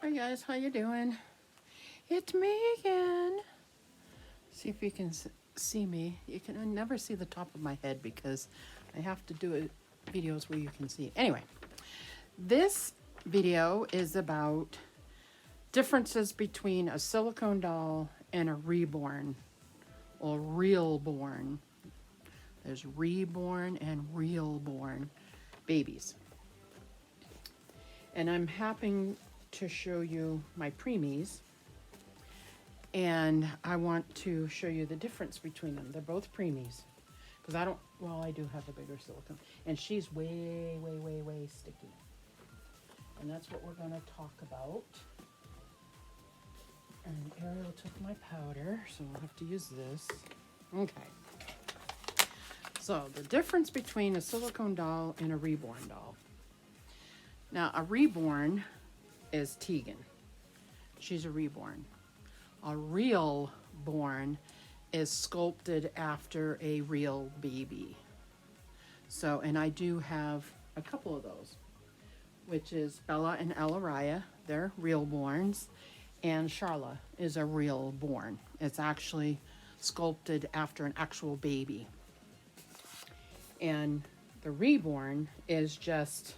Hi guys, how you doing? It's me again. See if you can see me. You can never see the top of my head because I have to do videos where you can see. Anyway, this video is about differences between a silicone doll and a reborn or realborn. There's reborn and realborn babies. And I'm happy to show you my preemies. And I want to show you the difference between them. They're both preemies. Because I don't, well, I do have a bigger silicone. And she's way, way, way, way sticky. And that's what we're going to talk about. And Ariel took my powder, so I'll have to use this. Okay. So the difference between a silicone doll and a reborn doll. Now, a reborn is Tegan. She's a reborn. A real born is sculpted after a real baby. So, and I do have a couple of those, which is Bella and Elaraya. They're real borns. And Charla is a real born. It's actually sculpted after an actual baby. And the reborn is just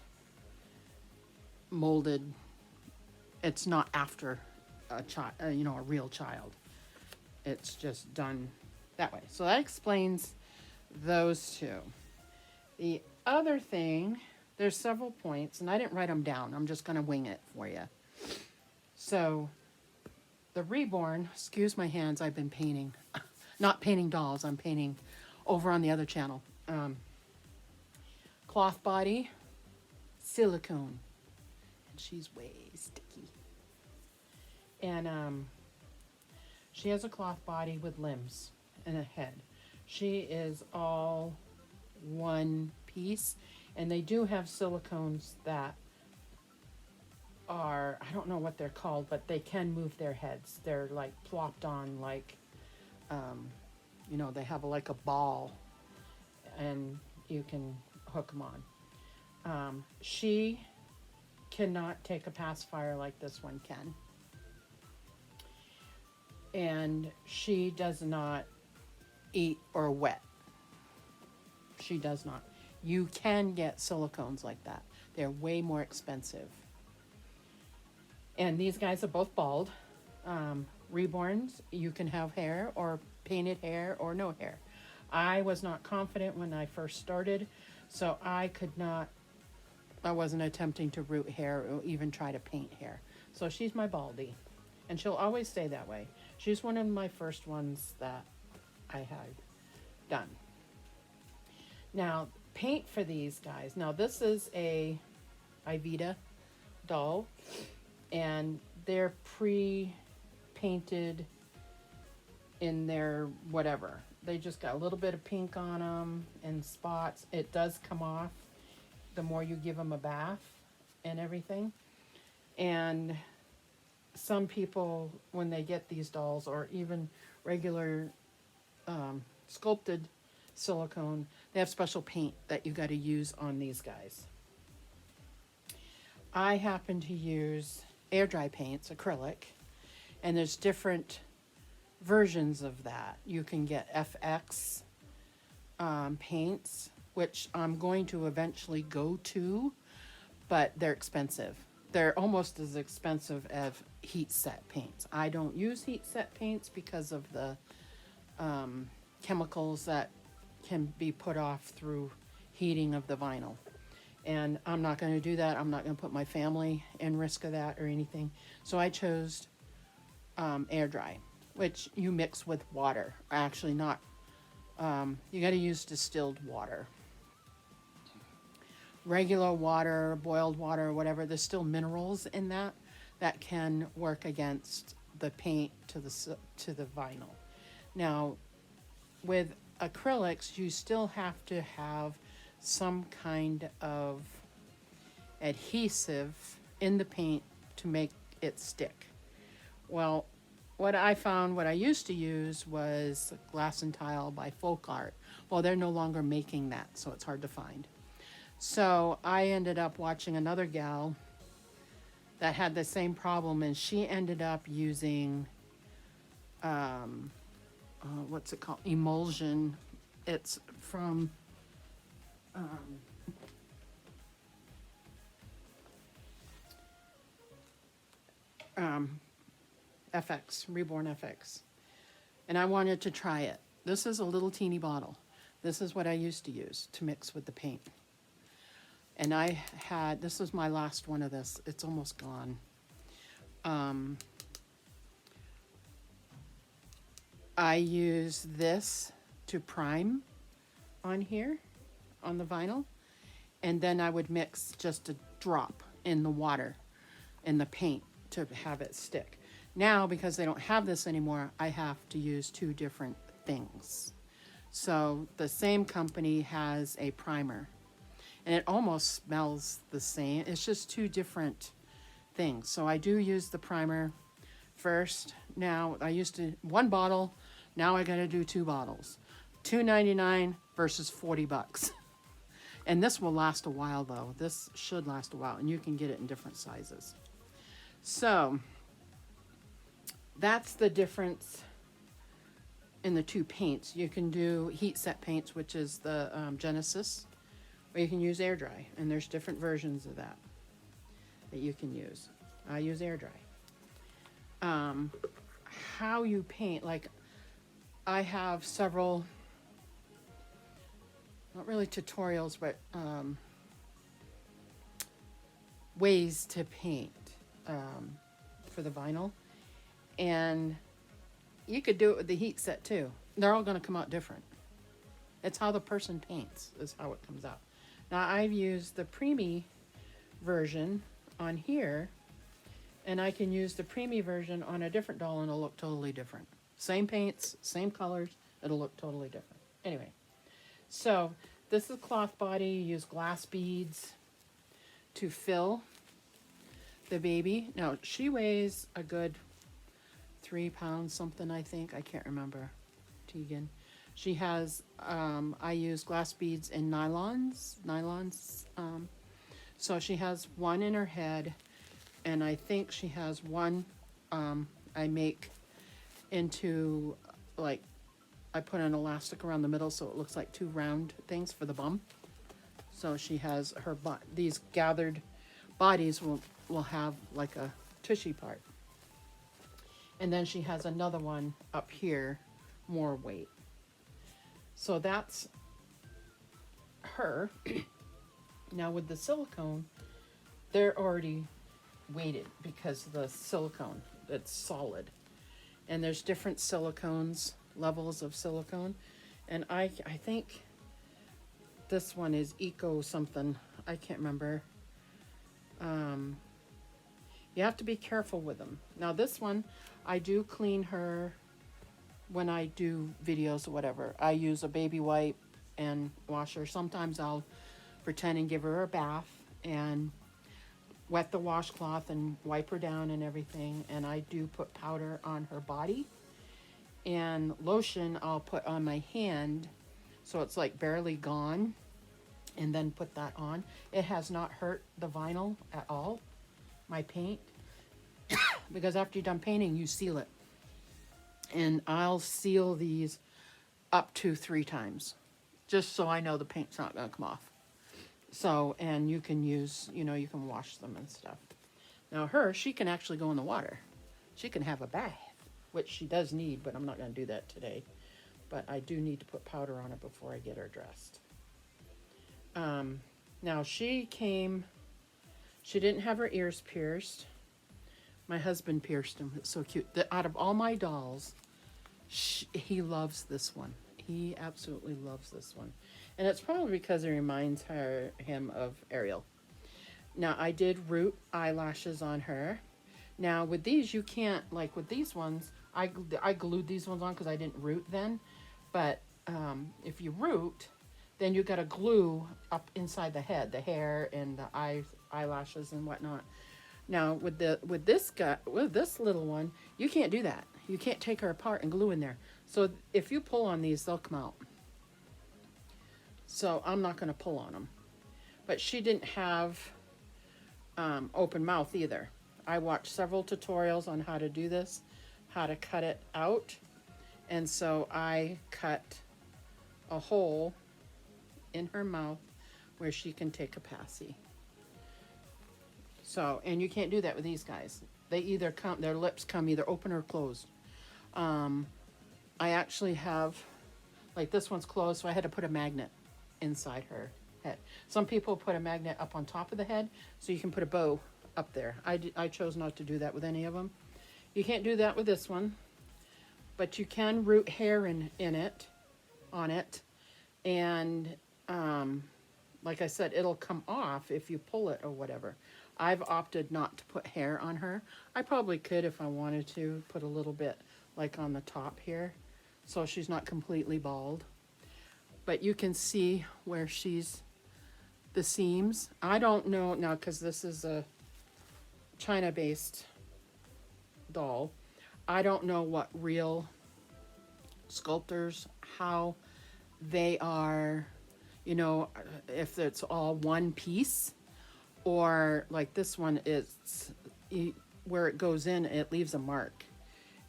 molded. It's not after a child, a real child. It's just done that way. So that explains those two. The other thing, there's several points, and I didn't write them down. I'm just going to wing it for you. So the reborn, excuse my hands, I've been painting. Not painting dolls, I'm painting over on the other channel. Cloth body, silicone. And she's way sticky. And she has a cloth body with limbs and a head. She is all one piece. And they do have silicones that are, I don't know what they're called, but they can move their heads. They're like plopped on like, they have like a ball and you can hook them on. She cannot take a pacifier like this one can. And she does not eat or wet. She does not. You can get silicones like that. They're way more expensive. And these guys are both bald. Reborns, you can have hair or painted hair or no hair. I was not confident when I first started, so I wasn't attempting to root hair or even try to paint hair. So she's my baldy. And she'll always stay that way. She's one of my first ones that I had done. Now, paint for these guys. Now, this is a Ivita doll. And they're pre-painted in their whatever. They just got a little bit of pink on them and spots. It does come off the more you give them a bath and everything. And some people, when they get these dolls, or even regular sculpted silicone, they have special paint that you got to use on these guys. I happen to use air dry paints, acrylic, and there's different versions of that. You can get FX paints, which I'm going to eventually go to, but they're expensive. They're almost as expensive as heat set paints. I don't use heat set paints because of the chemicals that can be put off through heating of the vinyl. And I'm not going to do that. I'm not going to put my family in risk of that or anything. So I chose air dry, which you mix with water. Actually not, you got to use distilled water. Regular water, boiled water, whatever, there's still minerals in that can work against the paint to the vinyl. Now, with acrylics, you still have to have some kind of adhesive in the paint to make it stick. Well, what I used to use was Glass and Tile by Folk Art. Well, they're no longer making that, so it's hard to find. So I ended up watching another gal that had the same problem, and she ended up using, what's it called? Emulsion. It's from, FX, Reborn FX. And I wanted to try it. This is a little teeny bottle. This is what I used to use to mix with the paint. And this was my last one of this. It's almost gone. I use this to prime on here, on the vinyl. And then I would mix just a drop in the water, in the paint, to have it stick. Now, because they don't have this anymore, I have to use two different things. So the same company has a primer, and it almost smells the same. It's just two different things. So I do use the primer first. Now, I used to, one bottle, now I gotta do two bottles. $2.99 versus 40 bucks. And this will last a while though. This should last a while, and you can get it in different sizes. So that's the difference in the two paints. You can do heat set paints, which is the Genesis, or you can use air dry, and there's different versions of that you can use. I use air dry. How you paint, like I have several, not really tutorials, but ways to paint for the vinyl. And you could do it with the heat set too. They're all going to come out different. It's how the person paints is how it comes out. Now I've used the preemie version on here, and I can use the preemie version on a different doll and it'll look totally different. Same paints, same colors, it'll look totally different. Anyway, so this is cloth body. You use glass beads to fill the baby. Now she weighs a good 3 pounds something, I think. I can't remember. Tegan. She has, I use glass beads and nylons. So she has one in her head, and I think she has one I make into, like, I put an elastic around the middle so it looks like two round things for the bum. So she has her, these gathered bodies will have like a tushy part. And then she has another one up here, more weight. So that's her. Now with the silicone, they're already weighted because the silicone, it's solid. And there's different silicones, levels of silicone. And I think this one is eco something. I can't remember. You have to be careful with them. Now this one, I do clean her when I do videos or whatever. I use a baby wipe and wash her. Sometimes I'll pretend and give her a bath and wet the washcloth and wipe her down and everything. And I do put powder on her body, and lotion I'll put on my hand so it's like barely gone, and then put that on. It has not hurt the vinyl at all, my paint, because after you're done painting, you seal it. And I'll seal these up to 3 times, just so I know the paint's not going to come off. So, and you can use, you know, you can wash them and stuff. Now her, she can actually go in the water. She can have a bath, which she does need, but I'm not going to do that today. But I do need to put powder on it before I get her dressed. Now she didn't have her ears pierced. My husband pierced them. It's so cute. Out of all my dolls, he loves this one. He absolutely loves this one. And it's probably because it reminds him of Ariel. Now, I did root eyelashes on her. Now, with these, you can't, like with these ones, I glued these ones on because I didn't root then. But if you root, then you got to glue up inside the head, the hair and the eyelashes and whatnot. Now, with this little one, you can't do that. You can't take her apart and glue in there. So if you pull on these, they'll come out. So I'm not going to pull on them. But she didn't have open mouth either. I watched several tutorials on how to do this, how to cut it out. And so I cut a hole in her mouth where she can take a passy. So, and you can't do that with these guys. They either come, their lips come either open or closed. I actually have, like this one's closed, so I had to put a magnet inside her head. Some people put a magnet up on top of the head, so you can put a bow up there. I chose not to do that with any of them. You can't do that with this one, but you can root hair in it, on it, and like I said, it'll come off if you pull it or whatever. I've opted not to put hair on her. I probably could if I wanted to put a little bit like on the top here, so she's not completely bald. But you can see where she's, the seams. I don't know now, because this is a China-based doll. I don't know what real sculptors, how they are, you know, if it's all one piece, or like this one is, where it goes in, it leaves a mark.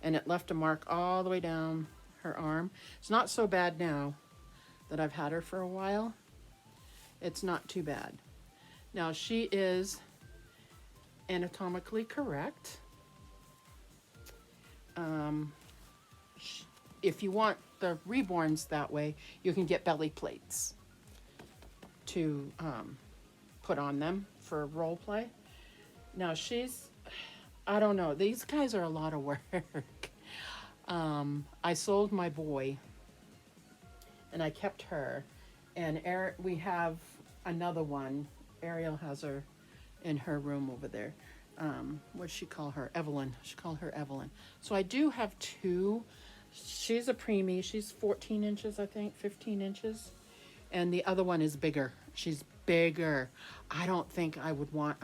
And it left a mark all the way down her arm. It's not so bad now that I've had her for a while. It's not too bad. Now she is anatomically correct. If you want the reborns that way, you can get belly plates to put on them for role play. Now she's, I don't know, these guys are a lot of work. I sold my boy and I kept her, and we have another one. Ariel has her in her room over there. What does she call her? Evelyn. She called her Evelyn. So I do have two. She's a preemie. She's 14 inches, I think, 15 inches. And the other one is bigger. She's bigger. I don't think I would want,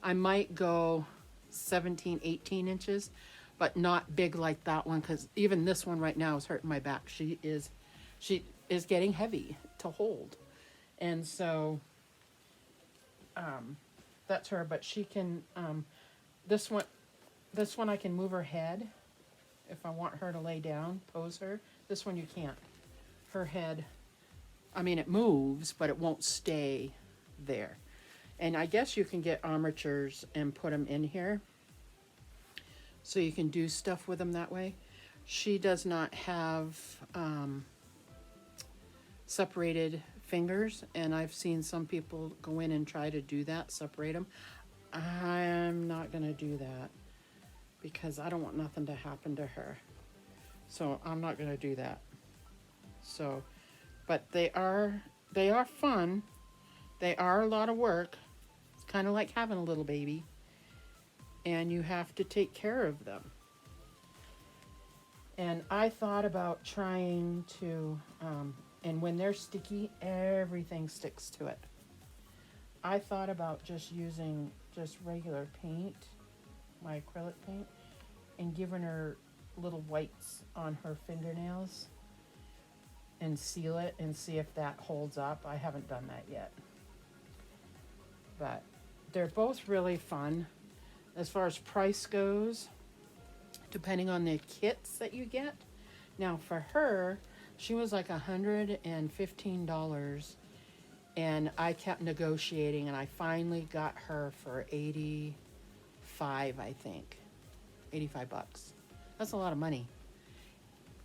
I might go 17, 18 inches, but not big like that one, because even this one right now is hurting my back. She is getting heavy to hold. And so that's her, but she can, this one I can move her head if I want her to lay down, pose her. This one you can't. Her head, I mean, it moves, but it won't stay there. And I guess you can get armatures and put them in here, so you can do stuff with them that way. She does not have separated fingers, and I've seen some people go in and try to do that, separate them. I'm not gonna do that because I don't want nothing to happen to her. So I'm not gonna do that. So, but they are fun. They are a lot of work. It's kind of like having a little baby, and you have to take care of them. And I thought about trying to, and when they're sticky, everything sticks to it. I thought about just using just regular paint, my acrylic paint, and giving her little whites on her fingernails and seal it and see if that holds up. I haven't done that yet. But they're both really fun. As far as price goes, depending on the kits that you get. Now for her, she was like $115, and I kept negotiating, and I finally got her for 85, I think. 85 bucks. That's a lot of money.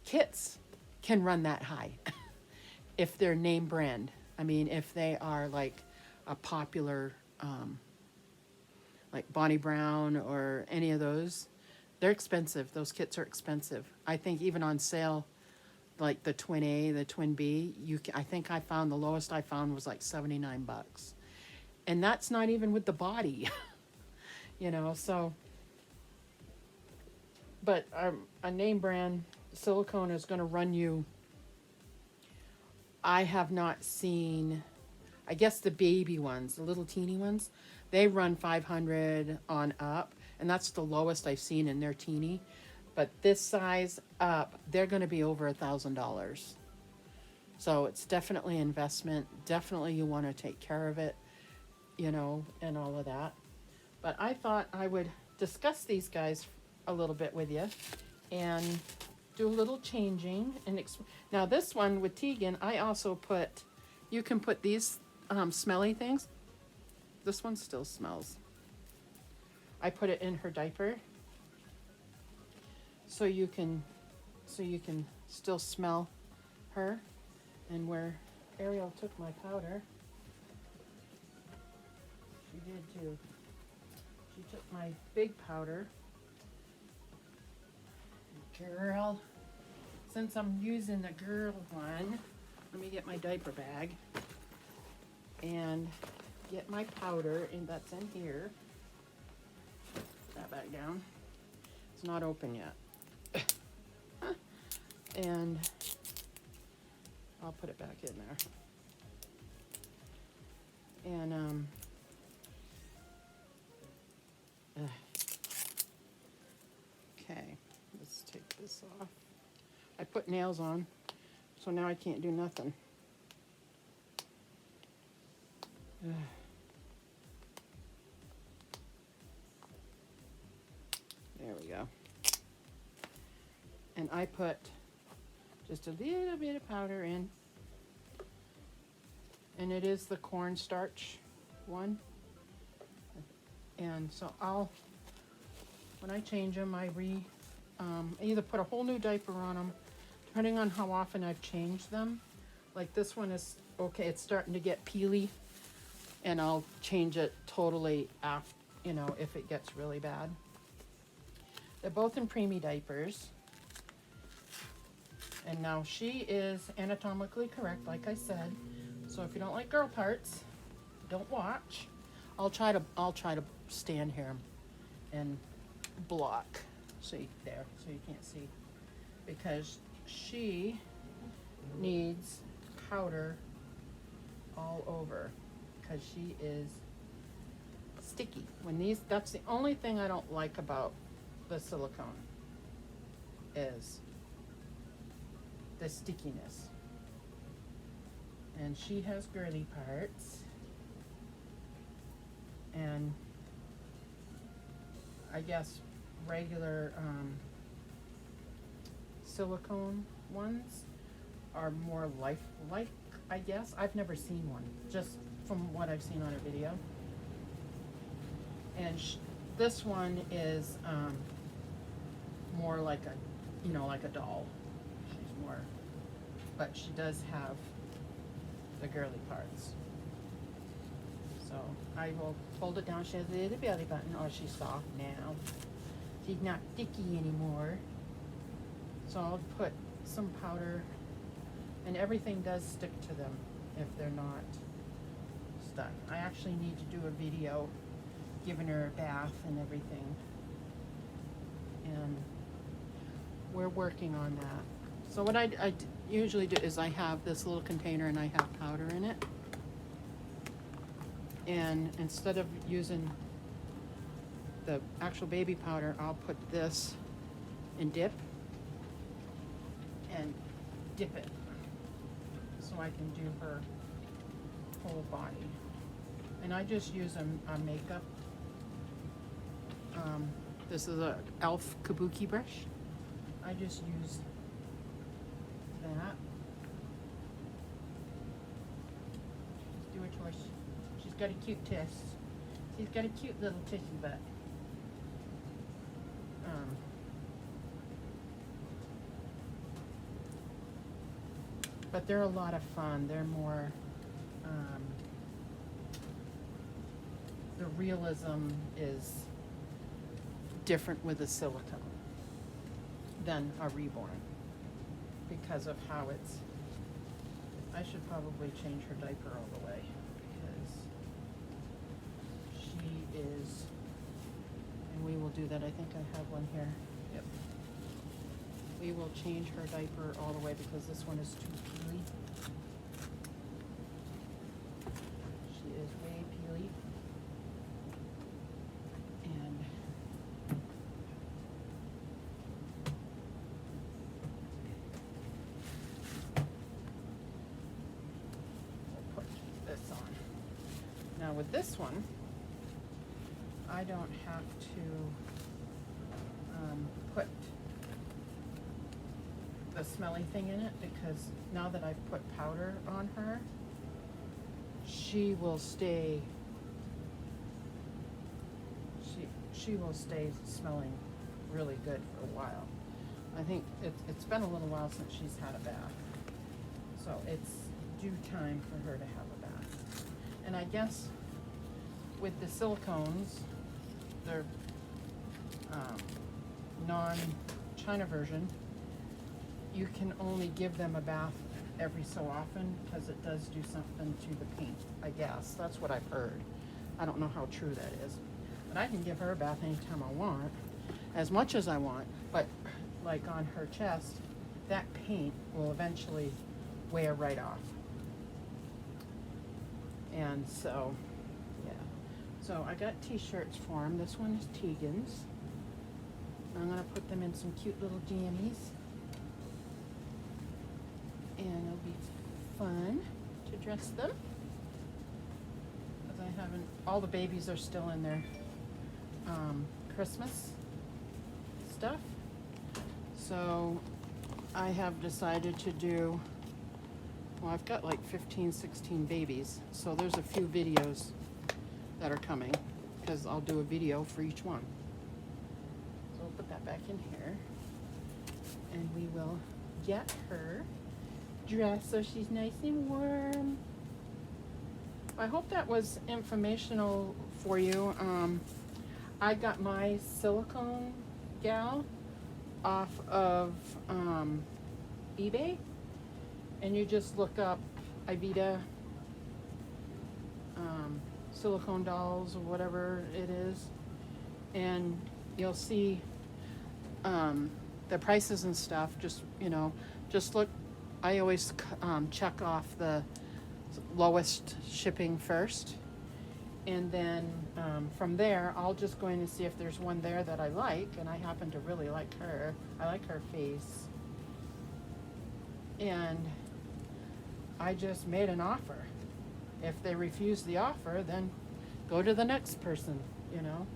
Kits can run that high if they're name brand. I mean, if they are like a popular, like Bonnie Brown or any of those, they're expensive. Those kits are expensive. I think even on sale, like the Twin A, the Twin B, I think I found the lowest I found was like 79 bucks. And that's not even with the body, you know, so. But a name brand silicone is going to run you, I have not seen, I guess the baby ones, the little teeny ones, they run 500 on up, and that's the lowest I've seen, and they're teeny. But this size up, they're going to be over $1,000. So it's definitely investment. Definitely you want to take care of it, you know, and all of that. But I thought I would discuss these guys a little bit with you and do a little changing. And now this one with Tegan, I also put, you can put these smelly things. This one still smells. I put it in her diaper so you can still smell her. And where Ariel took my powder, she did too. She took my big powder. Girl, since I'm using the girl one, let me get my diaper bag and get my powder, and that's in here. Put that back down. It's not open yet. And I'll put it back in there. And okay, let's take this off. I put nails on, so now I can't do nothing. There we go. And I put just a little bit of powder in. And it is the cornstarch one. And so when I change them, I either put a whole new diaper on them, depending on how often I've changed them. Like this one is, okay, it's starting to get peely, and I'll change it totally after, you know, if it gets really bad. They're both in preemie diapers. And now she is anatomically correct, like I said. So if you don't like girl parts, don't watch. I'll try to stand here and block so you can't see, because she needs powder all over because she is sticky. That's the only thing I don't like about the silicone is the stickiness. And she has girly parts, and I guess regular silicone ones are more lifelike, I guess. I've never seen one, just from what I've seen on a video. And this one is more like like a doll. She's more, but she does have the girly parts. So I will fold it down. She has a little belly button. Oh, she's soft now. She's not sticky anymore. So I'll put some powder, and everything does stick to them if they're not stuck. I actually need to do a video giving her a bath and everything. And we're working on that. So what I usually do is I have this little container and I have powder in it. And instead of using the actual baby powder, I'll put this and dip it so I can do her whole body. And I just use a makeup. This is a e.l.f. kabuki brush. I just use that. Just do her choice. She's got a cute test. She's got a cute little tissue butt. But they're a lot of fun. They're more, the realism is different with a silicone than a reborn because of how it's, I should probably change her diaper all the way because she is, and we will do that. I think I have one here. Yep. We will change her diaper all the way because this one is too peely. She is way peely. And we'll put this on. Now with this one, I don't have to put the smelly thing in it, because now that I've put powder on her, she will stay, she will stay smelling really good for a while. I think it's been a little while since she's had a bath, so it's due time for her to have a bath. And I guess with the silicones, they're non-China version, you can only give them a bath every so often because it does do something to the paint, I guess. That's what I've heard. I don't know how true that is. But I can give her a bath anytime I want, as much as I want, but like on her chest, that paint will eventually wear right off. And so, yeah. So I got t-shirts for him. This one is Tegan's. I'm gonna put them in some cute little jammies. And it'll be fun to dress them. Because I haven't, all the babies are still in their Christmas stuff. So I have decided to do, well, I've got like 15, 16 babies. So there's a few videos that are coming because I'll do a video for each one. So we'll put that back in here. And we will get her dressed so she's nice and warm. I hope that was informational for you. I got my silicone gal off of eBay, and you just look up Ivita silicone dolls or whatever it is, and you'll see the prices and stuff. Just, you know, just look. I always check off the lowest shipping first, and then from there I'll just go in and see if there's one there that I like, and I happen to really like her. I like her face, and I just made an offer. If they refuse the offer, then go to the next person, you know.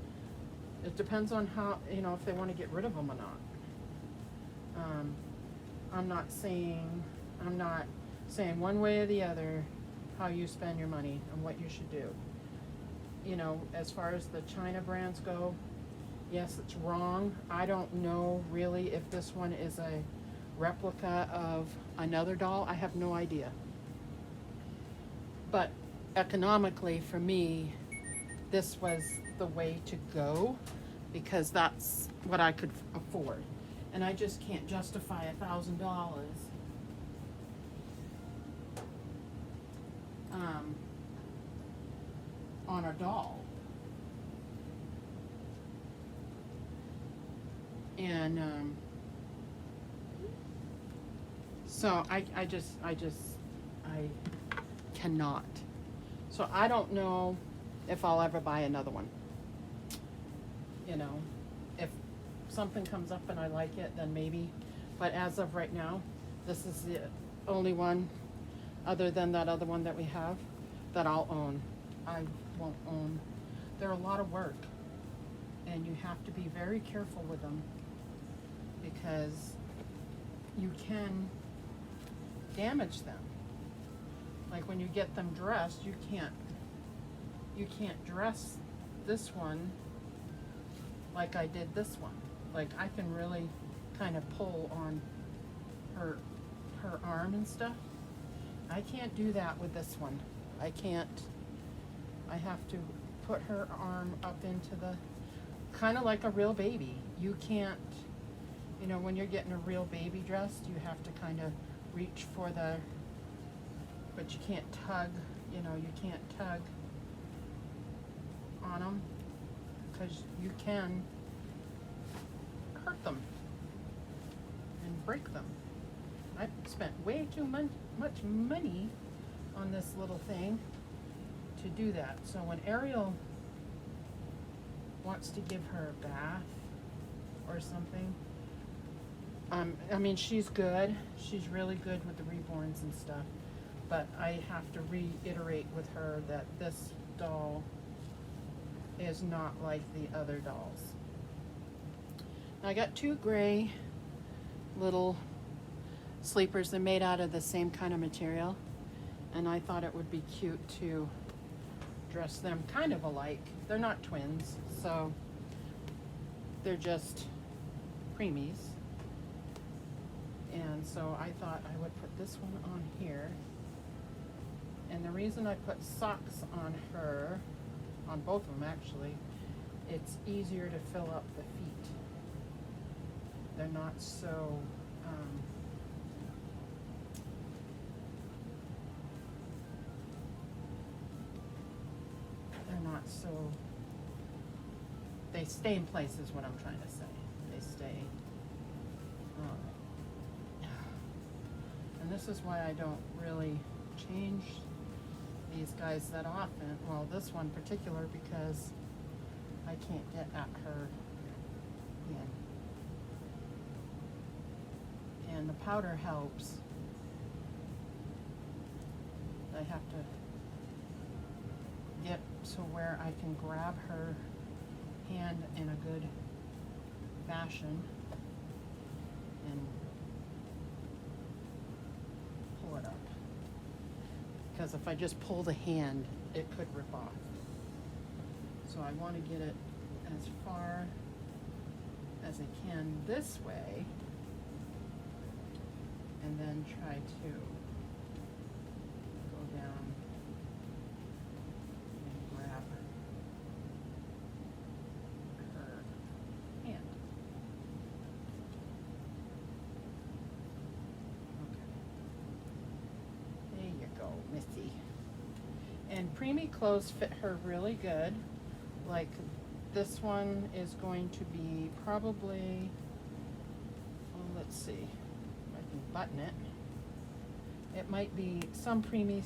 It depends on how, you know, if they want to get rid of them or not. I'm not saying one way or the other how you spend your money and what you should do. You know, as far as the China brands go, yes, it's wrong. I don't know really if this one is a replica of another doll. I have no idea. But economically, for me, this was the way to go because that's what I could afford. And I just can't justify $1,000 on a doll. And so I cannot. So I don't know if I'll ever buy another one. You know, if something comes up and I like it, then maybe. But as of right now, this is the only one, other than that other one that we have, that I'll own. I won't own. They're a lot of work, and you have to be very careful with them because you can damage them. Like when you get them dressed, you can't dress this one like I did this one. Like I can really kind of pull on her arm and stuff. I can't do that with this one. I can't. I have to put her arm up into the, kind of like a real baby. You can't, you know, when you're getting a real baby dressed, you have to kind of reach for the, but you can't tug, you know, you can't tug on them because you can hurt them and break them. I spent way too much money on this little thing to do that. So when Ariel wants to give her a bath or something, I mean, she's good. She's really good with the reborns and stuff. But I have to reiterate with her that this doll is not like the other dolls. I got two gray little sleepers. They're made out of the same kind of material, and I thought it would be cute to dress them kind of alike. They're not twins, so they're just preemies. And so I thought I would put this one on here. And the reason I put socks on her, on both of them actually, it's easier to fill up the feet. They're not so they stay in place is what I'm trying to say. They stay. And this is why I don't really change these guys that often. Well, this one in particular, because I can't get at her hand. And the powder helps. I have to get to where I can grab her hand in a good fashion and pull it up. Because if I just pull the hand, it could rip off. So I want to get it as far as I can this way, and then try to go down and grab her hand. Okay. There you go, Missy. And preemie clothes fit her really good. Like this one is going to be probably, well, let's see if I can button it. It might be some preemie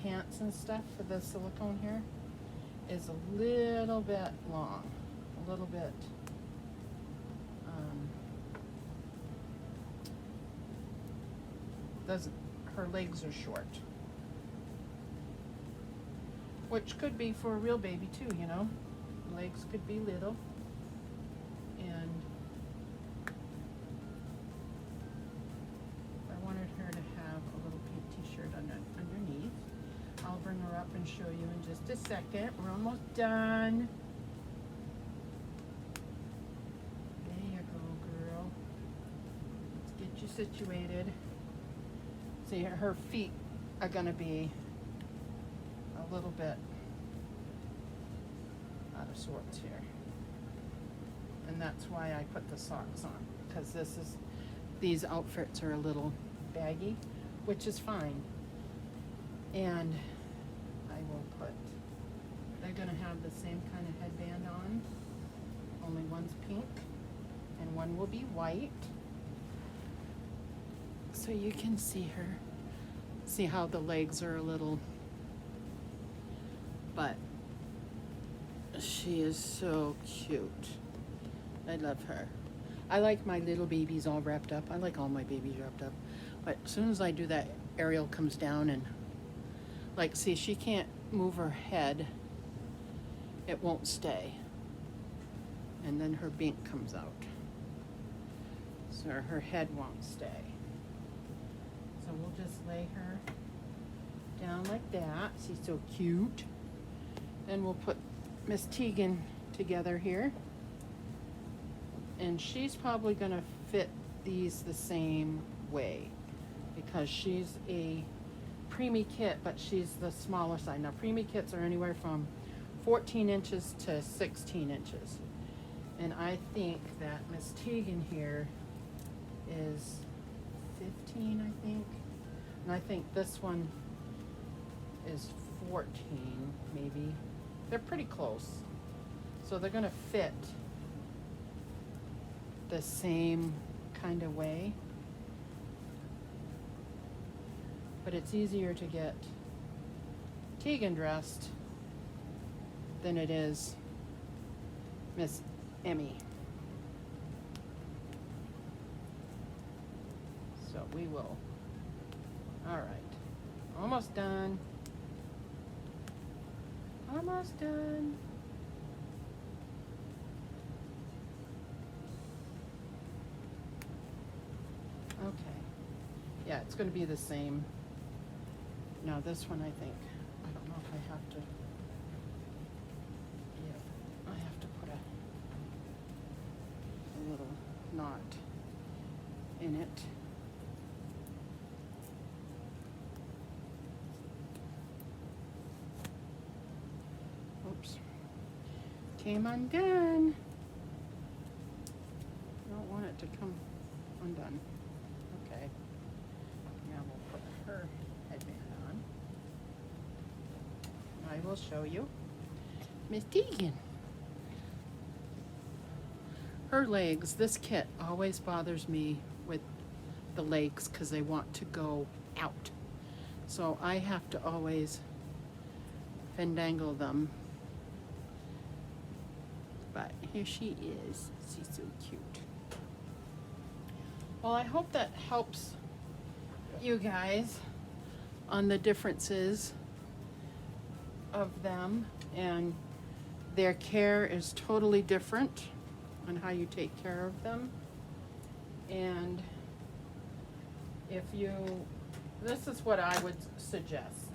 pants and stuff for the silicone here is a little bit long, a little bit doesn't, her legs are short, which could be for a real baby too, you know. Legs could be little, and I wanted her to have a little pink t-shirt underneath. I'll bring her up and show you in just a second. We're almost done. There you go, girl. Let's get you situated. See, her feet are gonna be a little bit out of sorts here, and that's why I put the socks on, because these outfits are a little baggy, which is fine. And I will put, they're gonna have the same kind of headband on, only one's pink and one will be white, so you can see her, see how the legs are a little, but she is so cute. I love her. I like my little babies all wrapped up. I like all my babies wrapped up. But as soon as I do that, Ariel comes down and, like, see, she can't move her head. It won't stay. And then her beak comes out. So her head won't stay. So we'll just lay her down like that. She's so cute. Then we'll put Miss Tegan together here, and she's probably gonna fit these the same way because she's a preemie kit, but she's the smaller side. Now preemie kits are anywhere from 14 inches to 16 inches, and I think that Miss Tegan here is 15, I think, and I think this one is 14 maybe. They're pretty close. So they're gonna fit the same kind of way. But it's easier to get Tegan dressed than it is Miss Emmy. So we will, all right, almost done. Almost done. Yeah, it's going to be the same. Now this one, I think, I don't know if I have to, yeah, I have to put a little knot in it. Oops. Came undone. I don't want it to come undone. Okay. Now we'll put her headband on. I will show you Miss Tegan. Her legs, this kit always bothers me with the legs because they want to go out. So I have to always fandangle them. But here she is. She's so cute. Well, I hope that helps you guys on the differences of them, and their care is totally different on how you take care of them. And if you, this is what I would suggest,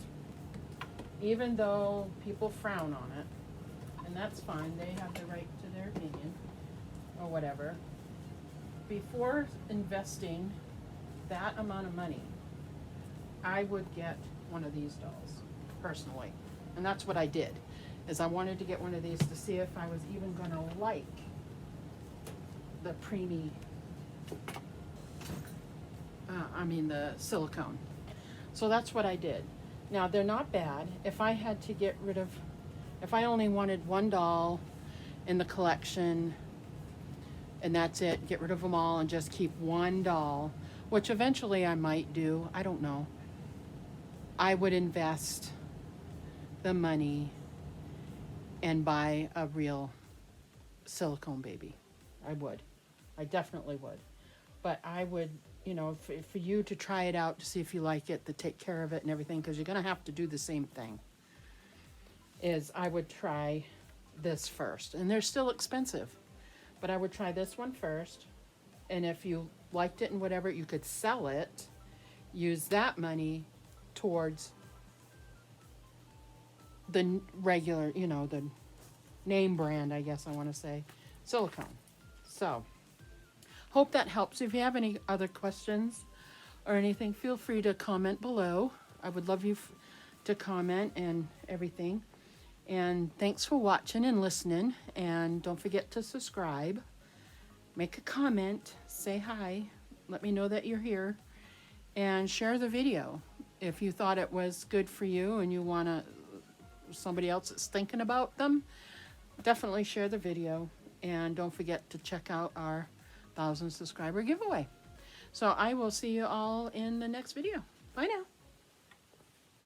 even though people frown on it, and that's fine, they have the right to their opinion or whatever. Before investing that amount of money, I would get one of these dolls personally. And that's what I did, is I wanted to get one of these to see if I was even gonna like the preemie, the silicone. So that's what I did. Now they're not bad. If I had to get rid of, if I only wanted one doll in the collection and that's it, get rid of them all and just keep one doll, which eventually I might do, I don't know. I would invest the money and buy a real silicone baby. I would. I definitely would. But I would, you know, for you to try it out to see if you like it, to take care of it and everything, because you're going to have to do the same thing, is I would try this first. And they're still expensive. But I would try this one first. And if you liked it and whatever, you could sell it. Use that money towards the regular, you know, the name brand, I guess I want to say, silicone. So, hope that helps. If you have any other questions or anything, feel free to comment below. I would love you to comment and everything. And thanks for watching and listening. And don't forget to subscribe. Make a comment. Say hi. Let me know that you're here. And share the video. If you thought it was good for you and you want to, somebody else that's thinking about them, definitely share the video. And don't forget to check out our 1,000 subscriber giveaway. So I will see you all in the next video. Bye now.